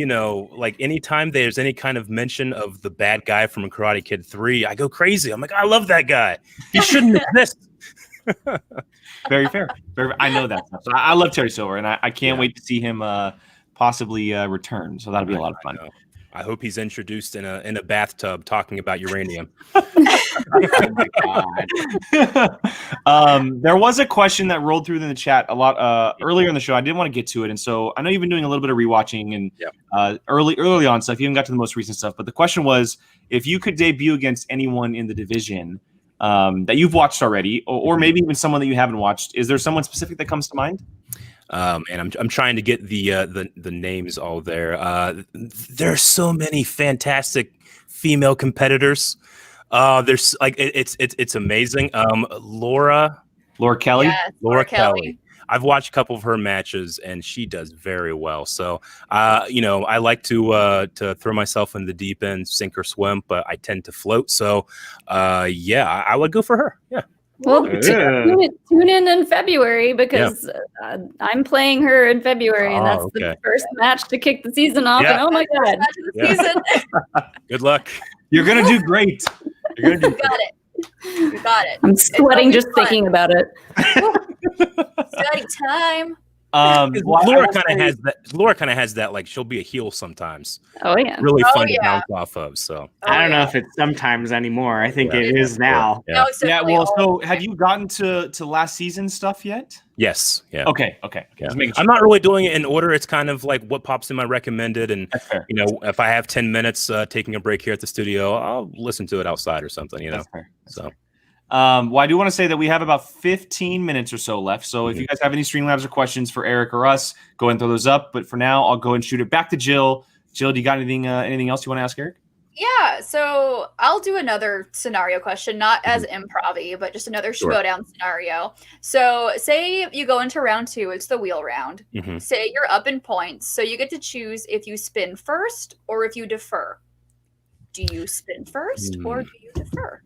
E: like anytime there's any kind of mention of the bad guy from Karate Kid 3, I go crazy. I'm like, I love that guy. He shouldn't exist.
A: Very fair. I know that stuff. So I love Terry Silver, and I can't wait to see him possibly return. So that'll be a lot of fun.
E: I hope he's introduced in a bathtub talking about uranium.
C: Oh my God.
A: There was a question that rolled through in the chat a lot earlier in the show. I didn't want to get to it, and so I know you've been doing a little bit of rewatching and early on stuff. You haven't got to the most recent stuff, but the question was if you could debut against anyone in the division that you've watched already, or maybe even someone that you haven't watched. Is there someone specific that comes to mind?
E: And I'm trying to get the names all there. There's so many fantastic female competitors. There's like it's amazing. Laura
A: Kelly.
B: Yes,
E: Laura Kelly. I've watched a couple of her matches, and she does very well. So, I like to throw myself in the deep end, sink or swim, but I tend to float. So, I would go for her. Yeah.
D: Well, tune in February because I'm playing her in February, and that's the first match to kick the season off.
E: Yeah.
D: And oh my God,
B: Season.
E: Good luck.
A: You're gonna do great.
B: You got it. You got it.
D: I'm sweating just thinking about it.
B: Exciting time.
E: Laura kind of has that like she'll be a heel sometimes.
D: Oh yeah,
E: really fun to bounce off of. So
C: I don't know if it's sometimes anymore. I think it is now.
B: No,
A: Well, so have you gotten to last season stuff yet?
E: Yes. Yeah.
A: Okay.
E: Yeah. I'm not really doing it in order. It's kind of like what pops in my recommended, and
A: That's fair.
E: if I have 10 minutes taking a break here at the studio, I'll listen to it outside or something.
A: That's fair.
E: So.
A: Well, I do want to say that we have about 15 minutes or so left. So if you guys have any Streamlabs or questions for Eric or us, go ahead and throw those up. But for now, I'll go and shoot it back to Jill. Jill, do you got anything else you want to ask Eric?
B: Yeah, so I'll do another scenario question, not as improv-y, but just another Schmoedown scenario. So say you go into round 2, it's the wheel round.
E: Mm-hmm.
B: Say you're up in points, so you get to choose if you spin first or if you defer. Do you spin first or do you defer?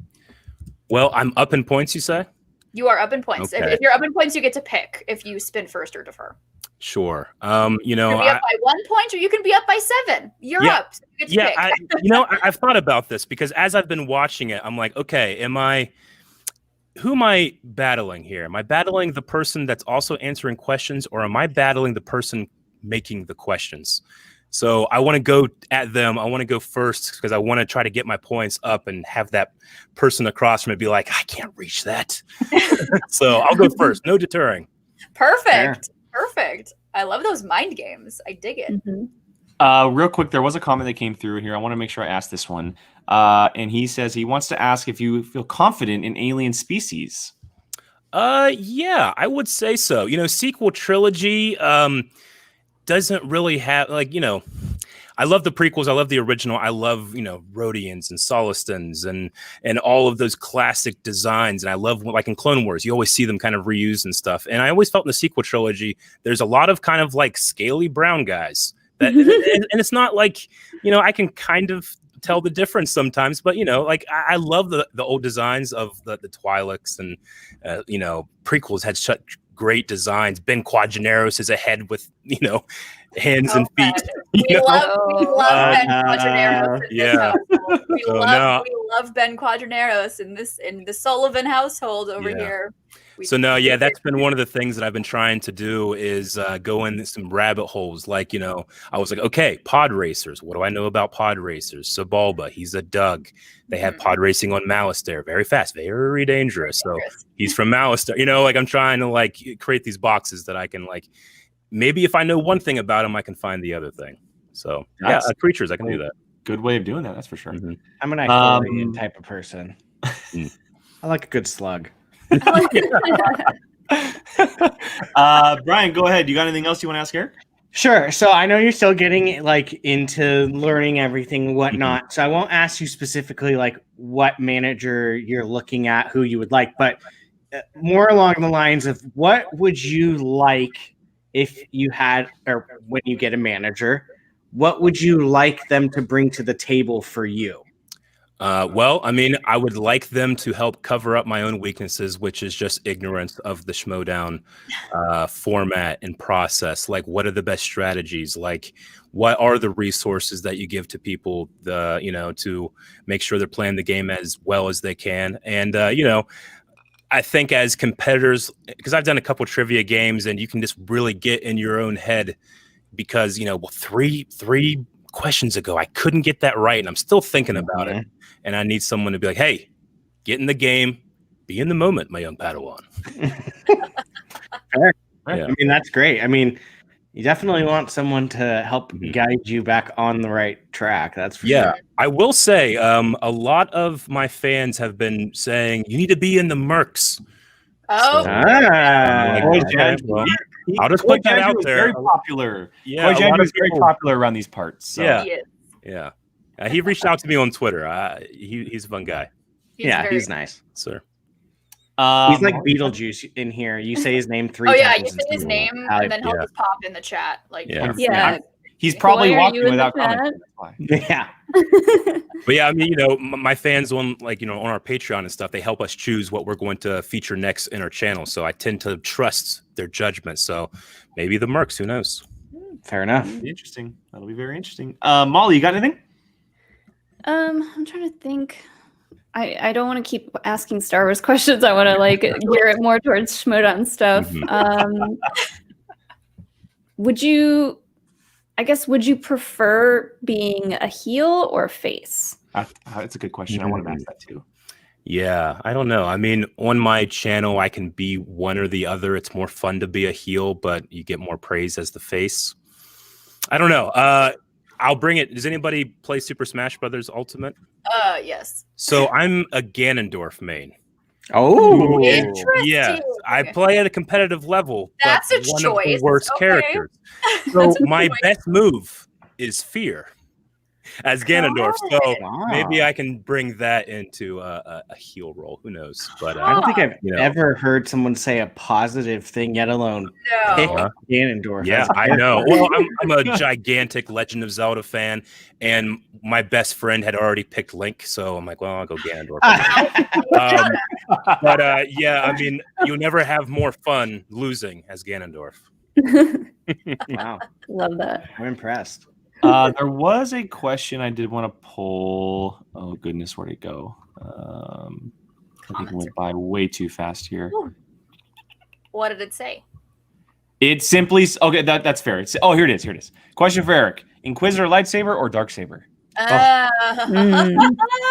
E: Well, I'm up in points, you say?
B: You are up in points.
E: Okay.
B: If you're up in points, you get to pick if you spin first or defer.
E: Sure.
B: You can be up by 1 point or you can be up by 7. You're up. So you get to pick.
E: I've thought about this because as I've been watching it, I'm like, okay, who am I battling here? Am I battling the person that's also answering questions, or am I battling the person making the questions? So I want to go at them. I want to go first because I want to try to get my points up and have that person across from it be like, I can't reach that. So I'll go first. No deterring.
B: Perfect. Perfect. I love those mind games. I dig it.
D: Mm-hmm.
A: Real quick, there was a comment that came through here. I want to make sure I ask this one. And he says he wants to ask if you feel confident in alien species.
E: Yeah, I would say so. Sequel trilogy doesn't really have I love the prequels. I love the original. I love, Rhodians and Solistans and all of those classic designs. And I love, like in Clone Wars, you always see them kind of reused and stuff. And I always felt in the sequel trilogy, there's a lot of kind of like scaly brown guys. That, and it's not like, I can kind of tell the difference sometimes, but I love the old designs of the Twi'leks and prequels had such great designs. Ben Quadraneros is a head with hands and feet.
B: We love Ben Quadraneros.
E: Yeah.
B: We love Ben Quadraneros in the Sullivan household over here.
E: That's been one of the things that I've been trying to do is go in some rabbit holes. Like, I was like, okay, pod racers. What do I know about pod racers? Sebulba, he's a Doug. They have pod racing on Malastare, very fast, very dangerous. So he's from Malastare. I'm trying to create these boxes that I can maybe if I know one thing about them, I can find the other thing. So creatures, I can do that.
A: Good way of doing that. That's for sure.
E: Mm-hmm.
C: I'm an Ithorian type of person. I like a good slug.
A: Brian, go ahead. You got anything else you want to ask Eric?
C: Sure. So I know you're still getting into learning everything, whatnot. So I won't ask you specifically what manager you're looking at, who you would like, but more along the lines of what would you like if you had, or when you get a manager, what would you like them to bring to the table for you?
E: Well, I mean, I would like them to help cover up my own weaknesses, which is just ignorance of the Schmoedown format and process. Like, what are the best strategies? Like, what are the resources that you give to people, to make sure they're playing the game as well as they can? And, I think as competitors, because I've done a couple trivia games, and you can just really get in your own head because, three questions ago, I couldn't get that right, and I'm still thinking about it. And I need someone to be like, hey, get in the game, be in the moment, my young Padawan.
C: Fair.
E: Yeah.
C: I mean, that's great. I mean, you definitely want someone to help guide you back on the right track. That's for sure.
E: I will say a lot of my fans have been saying, you need to be in the Mercs.
B: Oh,
E: I'll just put that out there.
A: Very popular.
E: Yeah,
A: is very popular around these parts. So.
E: Yeah. He reached out to me on Twitter. He's a fun guy.
C: He's nice,
E: sir.
C: He's like Beetlejuice in here. You say his name 3 times.
B: Oh yeah, you say his name, and then he'll just pop in the chat. Like,
A: he's probably walking without commenting.
C: Yeah.
E: But yeah, I mean, my fans on on our Patreon and stuff, they help us choose what we're going to feature next in our channel. So I tend to trust their judgment. So maybe the Mercs, who knows?
C: Fair enough.
A: That'll be interesting. That'll be very interesting. Molly, you got anything?
D: I'm trying to think. I don't want to keep asking Star Wars questions. I want to gear it more towards Schmoedown stuff. Would you prefer being a heel or a face?
A: That's a good question. I want to ask that too.
E: Yeah, I don't know. I mean, on my channel, I can be one or the other. It's more fun to be a heel, but you get more praise as the face. I don't know. I'll bring it. Does anybody play Super Smash Brothers Ultimate?
B: Yes.
E: So I'm a Ganondorf main.
C: Oh,
B: interesting.
E: Yeah, I play at a competitive level.
B: That's
E: but
B: a
E: one
B: choice.
E: Of the worst characters. So my best move is fear as Ganondorf. So maybe I can bring that into a heel role. Who knows? But
C: I don't think I've ever heard someone say a positive thing, yet alone pick Ganondorf.
E: Yeah, I know. Well, I'm a gigantic Legend of Zelda fan, and my best friend had already picked Link, so I'm like, well, I'll go Ganondorf. Yeah, I mean, you'll never have more fun losing as Ganondorf.
C: Wow,
D: love that.
C: I'm impressed.
A: There was a question I did want to pull. Oh goodness, where'd it go? I think it went by way too fast here.
B: What did it say?
A: It simply that's fair. Here it is. Question for Eric: Inquisitor lightsaber or Darksaber?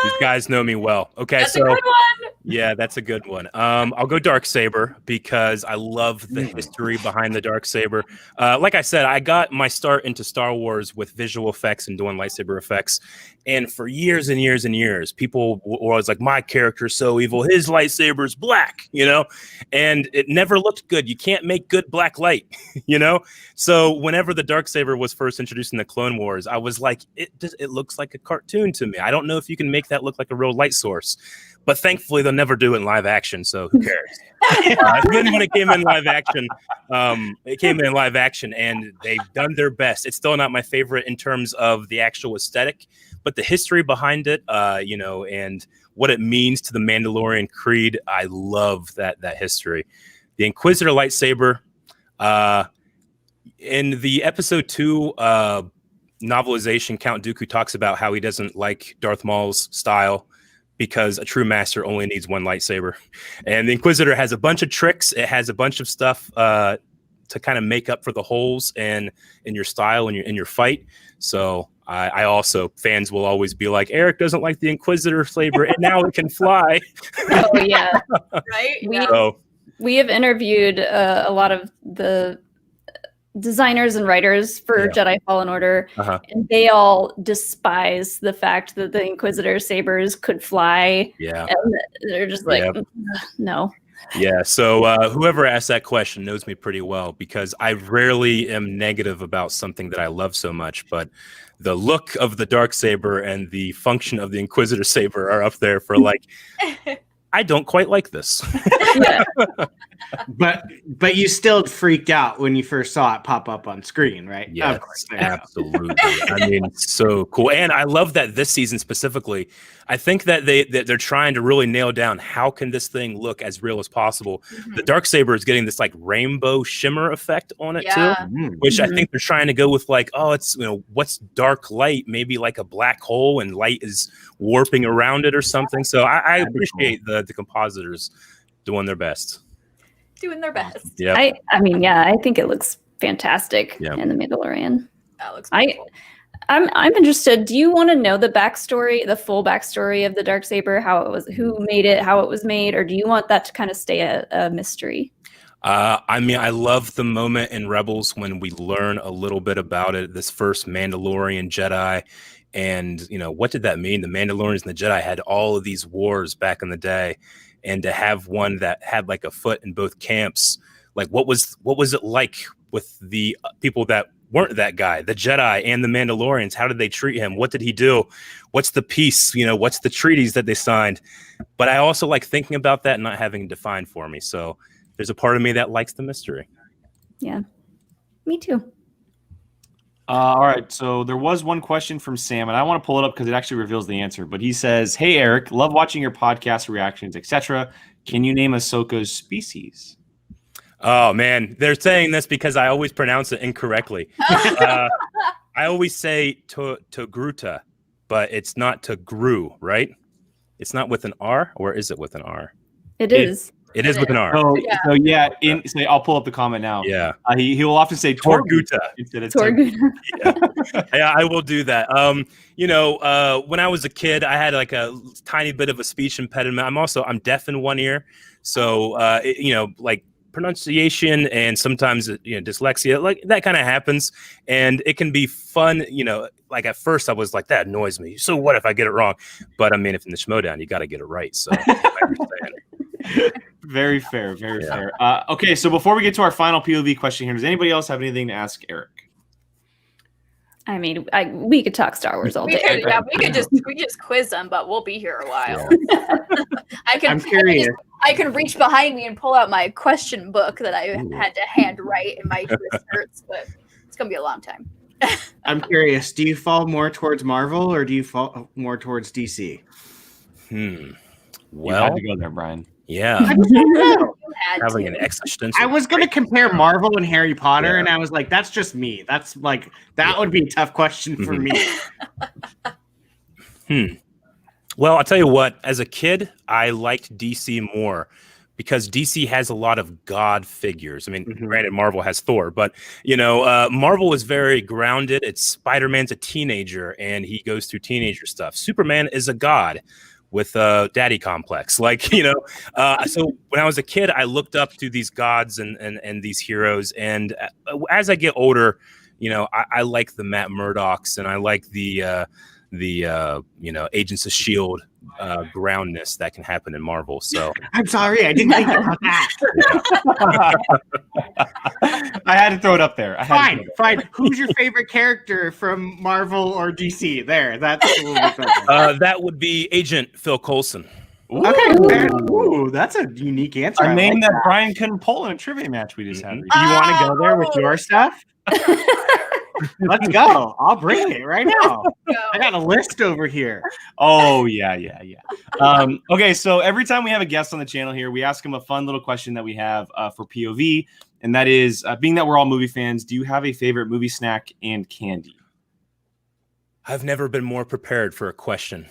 E: These guys know me well. Okay,
B: that's a good one.
E: Yeah, that's a good one. I'll go Darksaber because I love the history behind the Darksaber. Like I said, I got my start into Star Wars with visual effects and doing lightsaber effects. And for years and years and years, people were always like, my character's so evil. His lightsaber's black, and it never looked good. You can't make good black light, So whenever the Darksaber was first introduced in the Clone Wars, I was like, it looks like a cartoon to me. I don't know if you can make that look like a real light source. But thankfully, they'll never do it in live action, so who cares? Then when it came in live action, and they've done their best. It's still not my favorite in terms of the actual aesthetic, but the history behind it, and what it means to the Mandalorian creed, I love that history. The Inquisitor lightsaber, in the Episode 2 novelization, Count Dooku talks about how he doesn't like Darth Maul's style, because a true master only needs one lightsaber. And the Inquisitor has a bunch of tricks. It has a bunch of stuff to kind of make up for the holes in your style and in your fight. So I also, fans will always be like, Eric doesn't like the Inquisitor saber, and now it can fly.
D: Oh, yeah.
B: Right?
D: We have interviewed a lot of the designers and writers for Jedi Fallen Order, and they all despise the fact that the Inquisitor sabers could fly.
E: Yeah,
D: and they're just like, no.
E: Yeah. So whoever asked that question knows me pretty well, because I rarely am negative about something that I love so much. But the look of the Darksaber and the function of the Inquisitor saber are up there for I don't quite like this.
D: Yeah.
C: But you still freaked out when you first saw it pop up on screen, right?
E: Yes,
C: Of course.
E: absolutely. I mean, so cool. And I love that this season specifically, I think that they're trying to really nail down how can this thing look as real as possible. The Darksaber is getting this like rainbow shimmer effect on it too, which I think they're trying to go with like, oh, it's, you know, what's dark light? Maybe like a black hole and light is warping around it or something. So I appreciate the compositors doing their best.
B: Doing their best.
E: Yeah.
D: I mean, yeah, I think it looks fantastic in The Mandalorian.
B: That looks beautiful.
D: I'm interested. Do you want to know the backstory, the full backstory of the Darksaber, how it was, who made it, how it was made, or do you want that to kind of stay a mystery?
E: I mean, I love the moment in Rebels when we learn a little bit about it, this first Mandalorian Jedi. And, you know, what did that mean? The Mandalorians and the Jedi had all of these wars back in the day. And to have one that had like a foot in both camps, like what was it like with the people that weren't that guy, the Jedi and the Mandalorians? How did they treat him? What did he do? What's the peace? You know, what's the treaties that they signed? But I also like thinking about that and not having it defined for me. So there's a part of me that likes the mystery.
D: Yeah, me too.
A: All right, so there was one question from Sam, and I want to pull it up because it actually reveals the answer. But he says, "Hey Eric, love watching your podcast reactions, etc. Can you name Ahsoka's species?"
E: Oh man, they're saying this because I always pronounce it incorrectly. I always say Togruta, but it's not Togru, right? It's not with an R, or is it with an R?
D: It is.
E: It is with an R.
A: So I'll pull up the comment now.
E: Yeah.
A: He will often say
E: Torguta
A: instead of
D: Torguta.
E: Yeah, I will do that. You know, when I was a kid, I had like a tiny bit of a speech impediment. I'm deaf in one ear, so you know, like pronunciation and sometimes dyslexia, like that kind of happens, and it can be fun. You know, like at first I was like, that annoys me. So what if I get it wrong? But I mean, if in the Schmoedown, you got to get it right. So I understand.
A: Very fair, very fair. Okay, so before we get to our final POV question here, does anybody else have anything to ask Eric?
D: I mean, we could talk Star Wars all day.
B: We could just quiz them, but we'll be here a while.
C: I'm curious.
B: I can reach behind me and pull out my question book that I had to hand write in my research, but it's gonna be a long time.
C: I'm curious. Do you fall more towards Marvel or do you fall more towards DC?
A: You
E: Well,
A: had to go there, Brian.
E: yeah. Having an existential.
C: I was going to compare Marvel and Harry Potter, and I was like, that's just me. That's like, that would be a tough question for me.
E: Well, I'll tell you what, as a kid, I liked DC more because DC has a lot of God figures. I mean, granted, Marvel has Thor, but, you know, Marvel is very grounded. It's Spider-Man's a teenager, and he goes through teenager stuff. Superman is a god with a daddy complex. Like, you know, so when I was a kid, I looked up to these gods and these heroes. And as I get older, you know, I like the Matt Murdocks and I like the you know, Agents of S.H.I.E.L.D. Groundness that can happen in Marvel. So
C: I'm sorry, I didn't think about that.
A: I had to throw it up there.
C: Fine. Who's your favorite character from Marvel or DC? There, that's a little bit better.
E: that would be Agent Phil Coulson.
C: Okay, ooh, that's a unique answer.
A: A
C: I
A: name
C: like
A: that Brian couldn't pull in a trivia match we just had.
C: Do you want to go there with your stuff? Let's go. I'll bring it right now. I got a list over here.
A: Oh, yeah. Okay, so every time we have a guest on the channel here, we ask them a fun little question that we have for POV, and that is, being that we're all movie fans, do you have a favorite movie snack and candy?
E: I've never been more prepared for a question.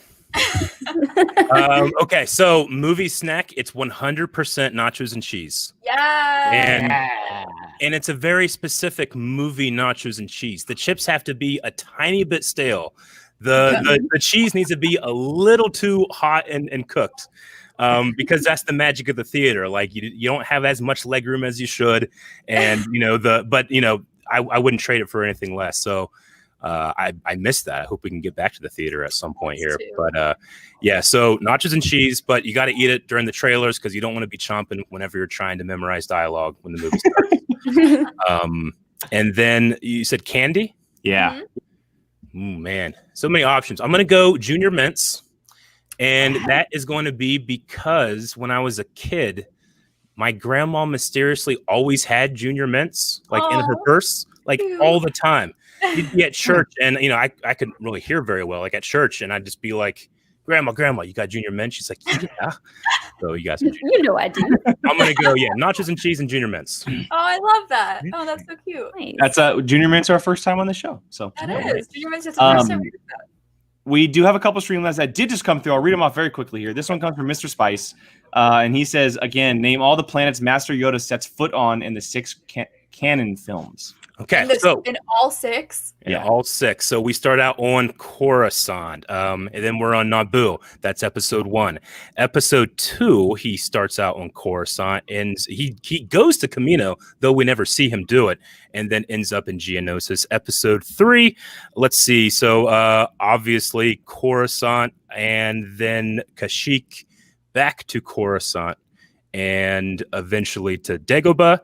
E: Okay, so movie snack, it's 100% nachos and cheese.
B: Yeah.
E: And it's a very specific movie nachos and cheese. The chips have to be a tiny bit stale. The cheese needs to be a little too hot and cooked. Because that's the magic of the theater. Like you don't have as much leg room as you should. And you know, but you know, I wouldn't trade it for anything less. So I missed that. I hope we can get back to the theater at some point here. But yeah, so nachos and cheese, but you got to eat it during the trailers because you don't want to be chomping whenever you're trying to memorize dialogue when the movie starts. And then you said candy?
A: Yeah.
E: Ooh, man, so many options. I'm going to go Junior Mints. And that is going to be because when I was a kid, my grandma mysteriously always had Junior Mints like in her purse, like all the time. You'd be at church, and I couldn't really hear very well, like at church, and I'd just be like, Grandma, you got Junior Mints? She's like, yeah. So you guys,
D: I do.
E: I'm gonna go, nachos and cheese and Junior Mints.
B: Oh, I love that. Oh, that's so cute.
D: Nice.
A: That's Junior Mints are our first time on the show. So
B: That is. Junior Mints is the first time we did that.
A: we do have a couple Streamlabs that did just come through. I'll read them off very quickly here. This one comes from Mr. Spice, and he says, again, name all the planets Master Yoda sets foot on in the 6 canon films.
E: Okay,
B: in all 6?
E: Yeah, all 6. So we start out on Coruscant, and then we're on Naboo. That's episode 1. Episode 2, he starts out on Coruscant, and he goes to Kamino, though we never see him do it, and then ends up in Geonosis. Episode 3, let's see. So obviously Coruscant, and then Kashyyyk, back to Coruscant, and eventually to Dagobah.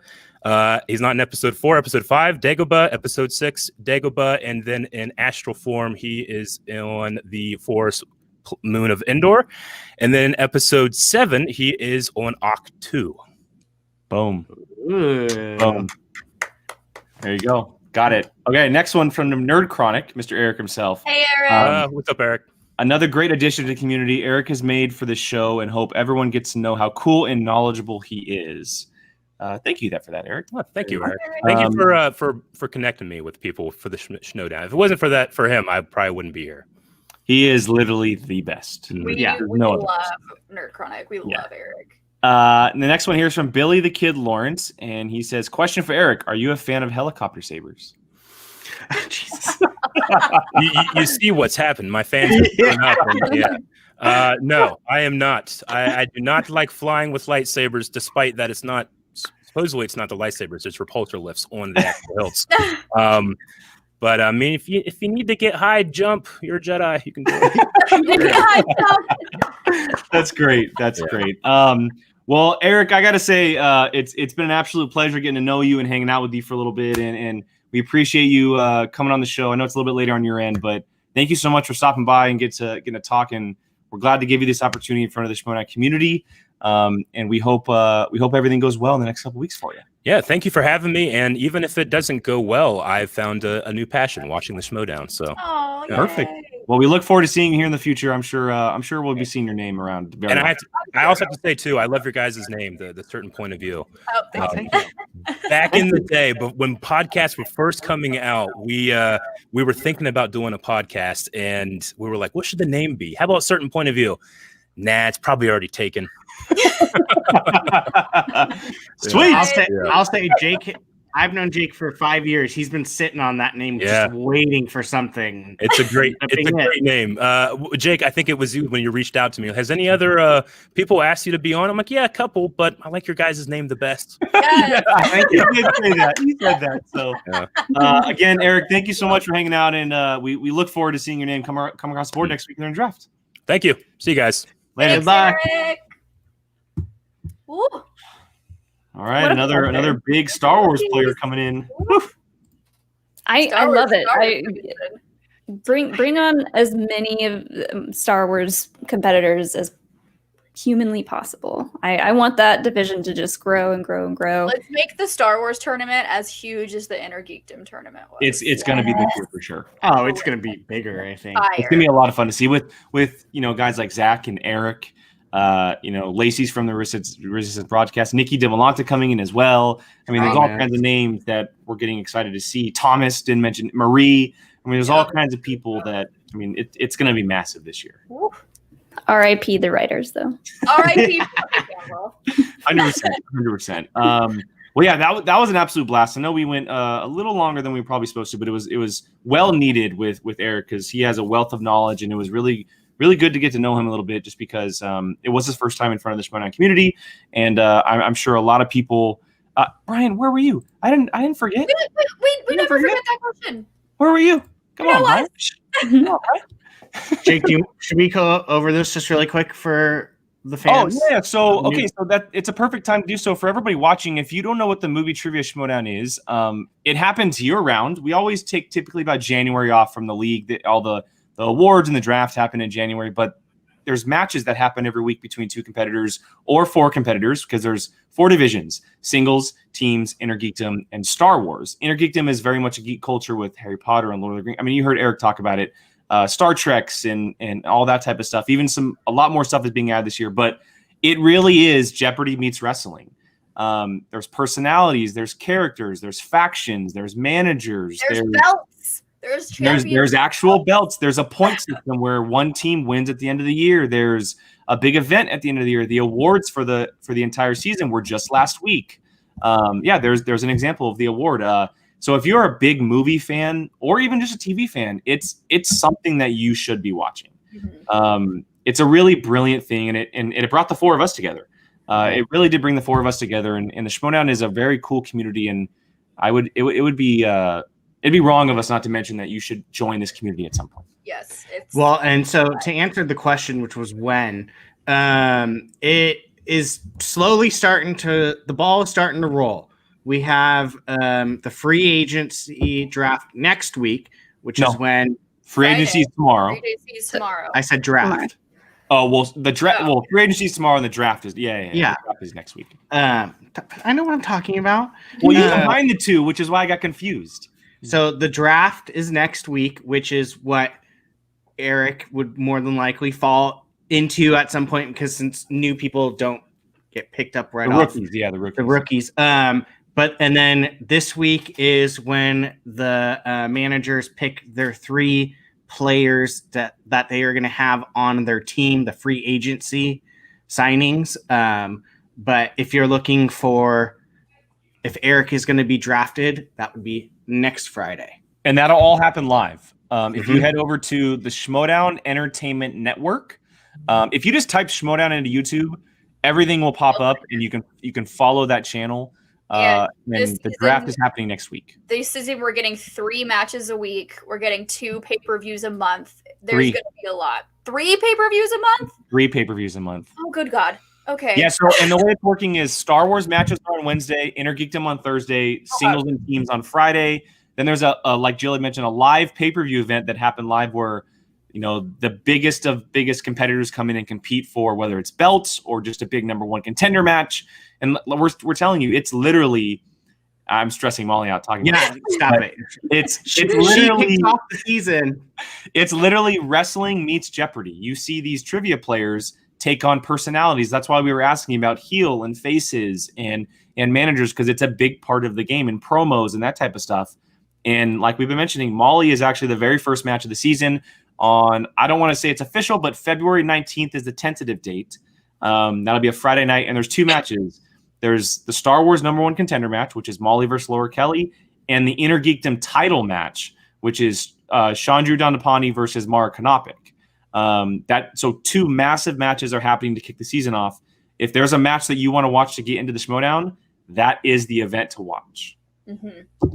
E: He's not in episode 4. Episode 5, Dagobah. Episode 6, Dagobah. And then in astral form, he is on the forest moon of Endor. And then episode 7, he is on Octu.
A: Boom. Boom. There you go. Got it. Okay, next one from the Nerd Chronic, Mr. Eric himself.
B: Hey, Eric.
E: What's up, Eric?
A: Another great addition to the community Eric has made for the show, and hope everyone gets to know how cool and knowledgeable he is. Thank you for that, Eric.
E: Well, thank you, Eric. Thank you for connecting me with people for the Schmoedown. If it wasn't for him, I probably wouldn't be here.
A: He is literally the best.
B: We love Nerd Chronic. We love Eric.
A: The next one here is from Billy the Kid Lawrence, and he says, question for Eric, are you a fan of helicopter sabers?
C: Jesus.
E: you see what's happened. My fans no, I am not. I do not like flying with lightsabers, despite that supposedly it's not the lightsabers, it's repulsor lifts on the actual hilts. But I mean, if you need to get high jump, you're a Jedi. You can do it.
A: That's great. That's great. Well, Eric, I gotta say, it's been an absolute pleasure getting to know you and hanging out with you for a little bit, and we appreciate you coming on the show. I know it's a little bit later on your end, but thank you so much for stopping by and getting to talk. And we're glad to give you this opportunity in front of the Schmoedown community. And we hope everything goes well in the next couple of weeks for you.
E: Yeah, thank you for having me. And even if it doesn't go well, I've found a new passion watching the Schmoedown. So
A: perfect. Well, we look forward to seeing you here in the future. I'm sure we'll be seeing your name around.
E: And I also have to say too, I love your guys' name, the certain point of view.
B: Oh, thank you.
E: Back in the day, but when podcasts were first coming out, we were thinking about doing a podcast, and we were like, what should the name be? How about certain point of view? Nah, it's probably already taken.
A: Sweet.
C: I'll say Jake. I've known Jake for 5 years. He's been sitting on that name, just waiting for something.
E: It's a great name. Jake, I think it was you when you reached out to me. Has any other people asked you to be on? I'm like, yeah, a couple, but I like your guys' name the best.
A: Thank you. He did say that. He said that. So, again, Eric, thank you so much for hanging out, and we look forward to seeing your name come across the board next week in the draft.
E: Thank you. See you guys.
A: Later.
B: Thanks,
A: Bye.
B: Eric. Ooh.
A: All right, another big Star Wars player coming in.
D: I love it. Bring on as many of Star Wars competitors as humanly possible. I want that division to just grow and grow and grow.
B: Let's make the Star Wars tournament as huge as the Inner Geekdom tournament was.
A: It's going to be bigger for sure.
C: Oh, it's going to be bigger, I think.
A: It's going to be a lot of fun to see with guys like Zach and Eric. Lacey's from the Resistance broadcast. Nikki DeMolanta coming in as well. I mean, there's all kinds of names that we're getting excited to see. Thomas didn't mention Marie. I mean, there's all kinds of people that. I mean, it's going to be massive this year.
D: R.I.P. the writers, though.
B: R.I.P.
A: 100%. Well, yeah, that was an absolute blast. I know we went a little longer than we were probably supposed to, but it was well needed with Eric, because he has a wealth of knowledge, and it was really good to get to know him a little bit, just because it was his first time in front of the Schmoedown community, and I'm sure a lot of people. Brian, where were you? I didn't forget.
B: We never forget that question.
A: Where were you? Come on, Brian.
C: Jake, should we go over this just really quick for the fans?
A: Oh yeah. So that it's a perfect time to do so for everybody watching. If you don't know what the movie trivia Schmoedown is, it happens year round. We always take typically about January off from the league. All the awards and the draft happen in January, but there's matches that happen every week between 2 competitors or 4 competitors, because there's 4 divisions: singles, teams, Intergeekdom, and Star Wars. Intergeekdom is very much a geek culture with Harry Potter and Lord of the Rings. I mean, you heard Eric talk about it, Star Treks and all that type of stuff. Even a lot more stuff is being added this year, but it really is Jeopardy meets wrestling. There's personalities, there's characters, there's factions, there's managers,
B: there's belts,
A: there's actual belts. There's a point system where one team wins at the end of the year. There's a big event at the end of the year. The awards for the entire season were just last week. There's an example of the award. So if you're a big movie fan or even just a TV fan, it's something that you should be watching. It's a really brilliant thing, and it brought the 4 of us together. It really did bring the 4 of us together, and the Schmoedown is a very cool community, and it'd be wrong of us not to mention that you should join this community at some point.
B: Yes.
C: Well, and so to answer the question, which was when, it is slowly the ball is starting to roll. We have the free agency draft next week, which is when
A: free agency is tomorrow.
B: Free agency is tomorrow.
C: I said draft.
A: Oh, well, the draft. Oh. Well, free agency is tomorrow, and the draft is The draft is next week.
C: I know what I'm talking about.
A: Well, you combined the 2, which is why I got confused.
C: So the draft is next week, which is what Eric would more than likely fall into at some point, because since new people don't get picked up right off.
A: The rookies.
C: But then this week is when the managers pick their 3 players that they are going to have on their team, the free agency signings. But if you're looking for if Eric is going to be drafted, that would be next Friday.
A: And that'll all happen live. If you head over to the Schmoedown Entertainment Network, if you just type Schmoedown into YouTube, everything will pop up, and you can follow that channel. And the draft is happening next week.
B: This season, we're getting 3 matches a week. We're getting 2 pay-per-views a month. There's going to be a lot. 3 pay-per-views a month?
A: 3 pay-per-views a month.
B: Oh, good God. Okay.
A: Yeah, so and the way it's working is Star Wars matches are on Wednesday, Intergeekdom on Thursday, singles and teams on Friday. Then there's a like Jill had mentioned, a live pay-per-view event that happened live where, the biggest of biggest competitors come in and compete for whether it's belts or just a big number 1 contender match. And we're telling you, it's literally, I'm stressing Molly out talking about it.
C: Stop it.
A: It's literally
C: kicked off the season.
A: It's literally wrestling meets Jeopardy. You see these trivia players take on personalities. That's why we were asking about heel and faces and managers, because it's a big part of the game, and promos and that type of stuff. And like we've been mentioning, Molly is actually the very first match of the season on, I don't want to say it's official, but February 19th is the tentative date. That'll be a Friday night, and there's 2 matches. There's the Star Wars number 1 contender match, which is Molly versus Laura Kelly, and the Intergeekdom title match, which is Chandru Dandapani versus Mara Kanopik. So 2 massive matches are happening to kick the season off. If there's a match that you want to watch to get into the Schmoedown, that is the event to watch.
B: Mm-hmm.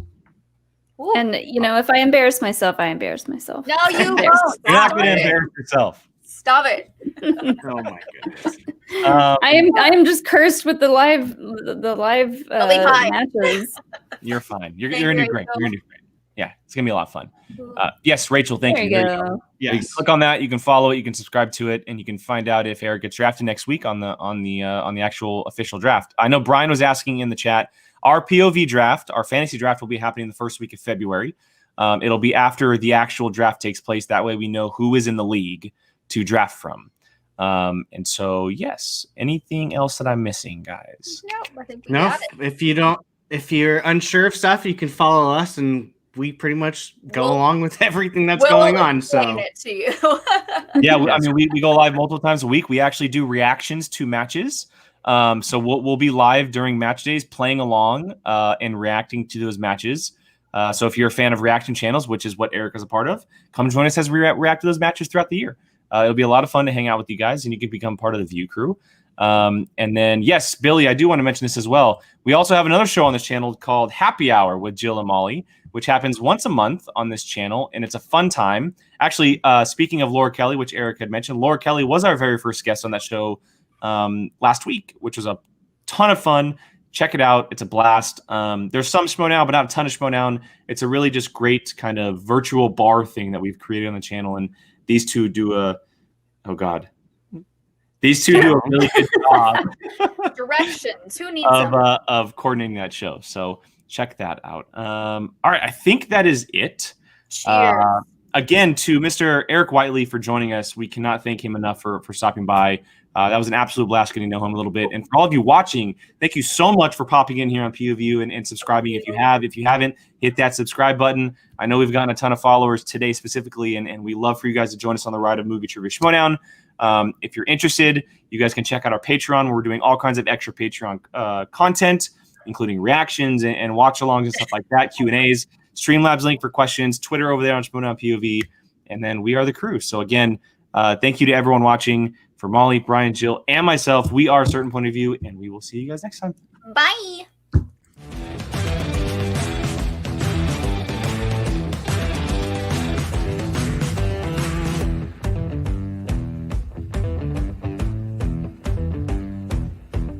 D: And if I embarrass myself, I embarrass myself.
B: No, you won't.
A: You're not going to embarrass yourself.
B: Stop it.
C: Oh my goodness.
D: I am just cursed with the live matches.
A: You're fine. You're gonna do great. You're gonna do great. Yeah, it's gonna be a lot of fun. Yes, Rachel, thank you.
D: There you go.
C: Yes.
A: Click on that. You can follow it. You can subscribe to it, and you can find out if Eric gets drafted next week on the actual official draft. I know Brian was asking in the chat. Our POV draft, our fantasy draft, will be happening the first week of February. It'll be after the actual draft takes place. That way, we know who is in the league to draft from. And so, yes. Anything else that I'm missing, guys?
B: No, I think we got it.
C: If you're unsure of stuff, you can follow us, and we pretty much go along with everything that's going on. So
B: it to you.
A: Yeah, we go live multiple times a week. We actually do reactions to matches. So we'll be live during match days, playing along and reacting to those matches. So if you're a fan of reaction channels, which is what Eric is a part of, come join us as we react to those matches throughout the year. It'll be a lot of fun to hang out with you guys, and you can become part of the View crew. And then, yes, Billy, I do want to mention this as well. We also have another show on this channel called Happy Hour with Jill and Molly, which happens once a month on this channel, and it's a fun time. Actually, speaking of Laura Kelly, which Eric had mentioned, Laura Kelly was our very first guest on that show last week, which was a ton of fun. Check it out. It's a blast. There's some Schmoedown, but not a ton of Schmoedown. It's a really just great kind of virtual bar thing that we've created on the channel, and these two do These two do a really good job
B: Directions. Who needs them?
A: of coordinating that show. So check that out. All right, I think that is it.
B: Cheers.
A: Again, to Mr. Eric Whiteley for joining us. We cannot thank him enough for stopping by. That was an absolute blast getting to know him a little bit. And for all of you watching, thank you so much for popping in here on POV and subscribing if you have. If you haven't, hit that subscribe button. I know we've gotten a ton of followers today specifically, and we love for you guys to join us on the ride of Movie Trivia Schmoedown. If you're interested, you guys can check out our Patreon, where we're doing all kinds of extra Patreon content, including reactions and watch-alongs and stuff like that, Q&As, Streamlabs link for questions, Twitter over there on Schmoedown POV, and then we are the crew. So again, thank you to everyone watching. For Molly, Brian, Jill, and myself, we are A Certain Point of View, and we will see you guys next time.
B: Bye.